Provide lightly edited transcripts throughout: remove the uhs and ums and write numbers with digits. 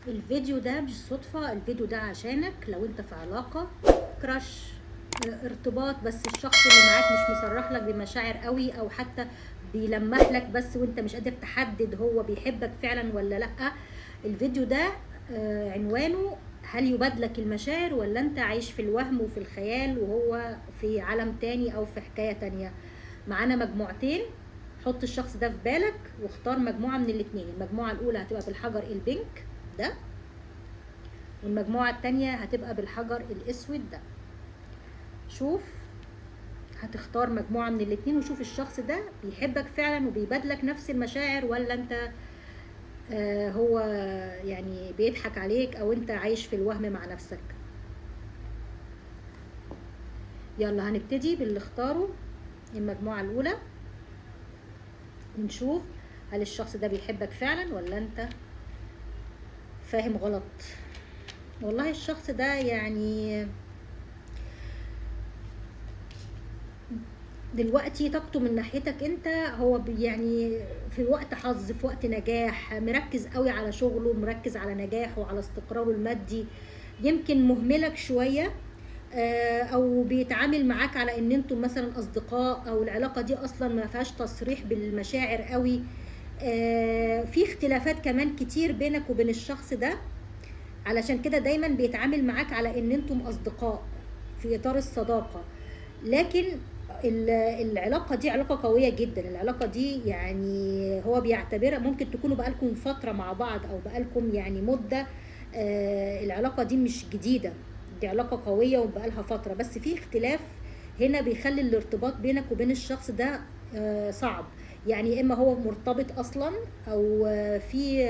الفيديو ده مش صدفة، الفيديو ده عشانك لو انت في علاقة كراش، ارتباط، بس الشخص اللي معاك مش مصرح لك بمشاعر قوي، او حتى بيلمح لك بس وانت مش قادر تحدد هو بيحبك فعلا ولا لا. الفيديو ده عنوانه: هل يبادلك المشاعر ولا انت عايش في الوهم وفي الخيال وهو في عالم تاني او في حكاية تانية؟ معانا مجموعتين. حط الشخص ده في بالك واختار مجموعة من الاتنين. المجموعة الأولى هتبقى بالحجر البينك ده، والمجموعة التانية هتبقى بالحجر الأسود ده. شوف، هتختار مجموعة من الاتنين وشوف الشخص ده بيحبك فعلا وبيبادلك نفس المشاعر، ولا انت هو يعني بيضحك عليك او انت عايش في الوهم مع نفسك. يلا هنبتدي باللي اختاره المجموعة الأولى ونشوف هل الشخص ده بيحبك فعلا ولا انت فاهم غلط. والله الشخص ده يعني دلوقتي طاقته من ناحيتك انت، هو يعني في وقت حظ، في وقت نجاح، مركز قوي على شغله، مركز على نجاحه وعلى استقراره المادي. يمكن مهملك شوية، او بيتعامل معاك على ان انتم مثلا اصدقاء، او العلاقة دي اصلا ما فيهاش تصريح بالمشاعر قوي. في اختلافات كمان كتير بينك وبين الشخص ده، علشان كده دايما بيتعامل معاك على ان انتم اصدقاء في اطار الصداقة. لكن العلاقة دي علاقة قوية جدا. العلاقة دي يعني هو بيعتبرها ممكن تكونوا بقالكم فترة مع بعض او بقالكم يعني مدة. العلاقة دي مش جديدة، دي علاقة قوية وبقالها فترة، بس في اختلاف هنا بيخلي الارتباط بينك وبين الشخص ده صعب. يعني اما هو مرتبط اصلا، او في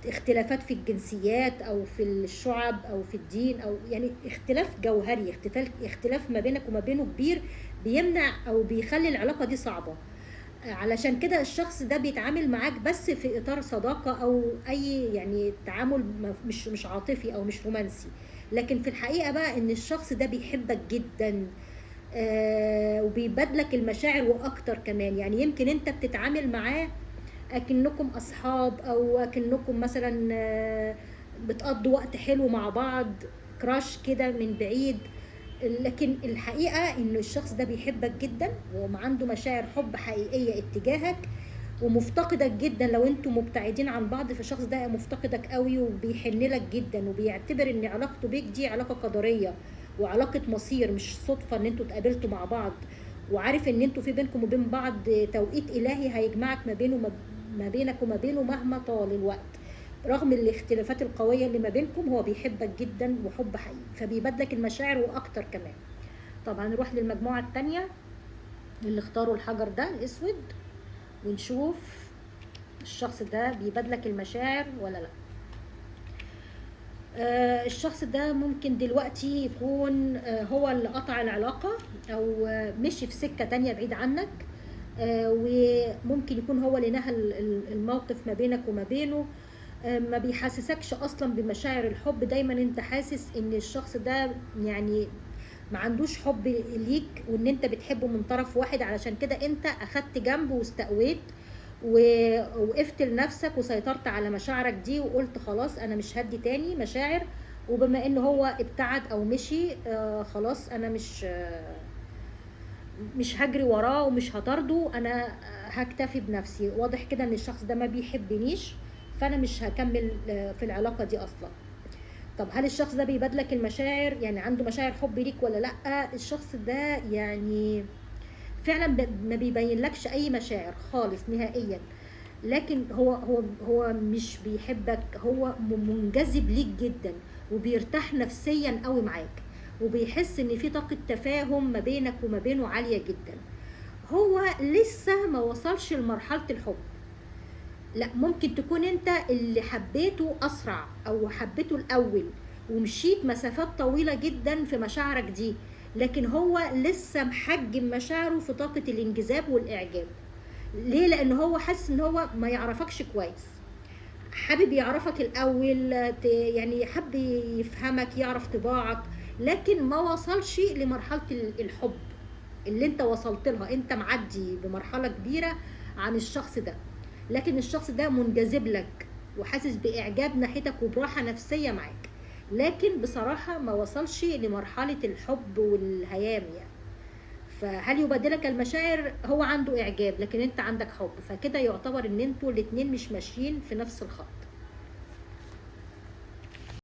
اختلافات في الجنسيات او في الشعب او في الدين، او يعني اختلاف جوهري، اختلاف ما بينك وما بينه كبير، بيمنع او بيخلي العلاقة دي صعبة. علشان كده الشخص ده بيتعامل معاك بس في اطار صداقة او اي يعني تعامل مش عاطفي او مش رومانسي. لكن في الحقيقة بقى ان الشخص ده بيحبك جدا، وبيبادلك المشاعر واكتر كمان. يعني يمكن انت بتتعامل معاه اكنكم اصحاب، او اكنكم مثلا بتقضوا وقت حلو مع بعض، كراش كده من بعيد. لكن الحقيقة ان الشخص ده بيحبك جدا وعنده مشاعر حب حقيقية اتجاهك، ومفتقدك جدا. لو انتم مبتعدين عن بعض فالشخص ده مفتقدك قوي وبيحنلك جدا، وبيعتبر ان علاقته بيك دي علاقة قدرية وعلاقة مصير، مش صدفة ان انتوا اتقابلتوا مع بعض. وعارف ان انتوا في بينكم وبين بعض توقيت الهي هيجمعك ما بينك وما بينه مهما طال الوقت. رغم الاختلافات القوية اللي ما بينكم هو بيحبك جدا وحب حقيقي، فبيبادلك المشاعر واكتر كمان. طبعا نروح للمجموعة التانية اللي اختاروا الحجر ده الاسود، ونشوف الشخص ده بيبادلك المشاعر ولا لا. الشخص ده ممكن دلوقتي يكون هو اللي قطع العلاقة، او مشي في سكة تانية بعيد عنك. وممكن يكون هو اللي نهى الموقف ما بينك وما بينه. ما بيحسسكش اصلا بمشاعر الحب. دايما انت حاسس ان الشخص ده يعني ما عندوش حب ليك، وان انت بتحبه من طرف واحد. علشان كده انت اخدت جنب واستقويت ووقفت لنفسك وسيطرت على مشاعرك دي، وقلت خلاص انا مش هدي تاني مشاعر. وبما ان هو ابتعد او مشي خلاص انا مش هجري وراه ومش هطارده، انا هكتفي بنفسي. واضح كده ان الشخص ده ما بيحبنيش، فانا مش هكمل في العلاقة دي اصلا. طب هل الشخص ده بيبادلك المشاعر، يعني عنده مشاعر حب ليك ولا لا؟ الشخص ده يعني فعلا ما بيبينلكش اي مشاعر خالص نهائيا. لكن هو مش بيحبك، هو منجذب ليك جدا، وبيرتاح نفسيا قوي معاك، وبيحس ان في طاقة تفاهم ما بينك وما بينه عالية جدا. هو لسه ما وصلش لمرحلة الحب. لا، ممكن تكون انت اللي حبيته اسرع او حبيته الاول ومشيت مسافات طويلة جدا في مشاعرك دي، لكن هو لسه محجم مشاعره في طاقة الانجذاب والاعجاب. ليه؟ لان هو حاسس ان هو ما يعرفكش كويس، حابب يعرفك الاول، يعني حب يفهمك، يعرف طباعك، لكن ما وصلش لمرحلة الحب اللي انت وصلت لها. انت معدي بمرحلة كبيرة عن الشخص ده، لكن الشخص ده منجذب لك وحاسس باعجاب ناحيتك وبراحه نفسيه معاك، لكن بصراحه ما وصلش لمرحله الحب والهيام يعني. فهل يبادلك المشاعر؟ هو عنده اعجاب لكن انت عندك حب، فكده يعتبر ان انتوا الاتنين مش ماشيين في نفس الخط.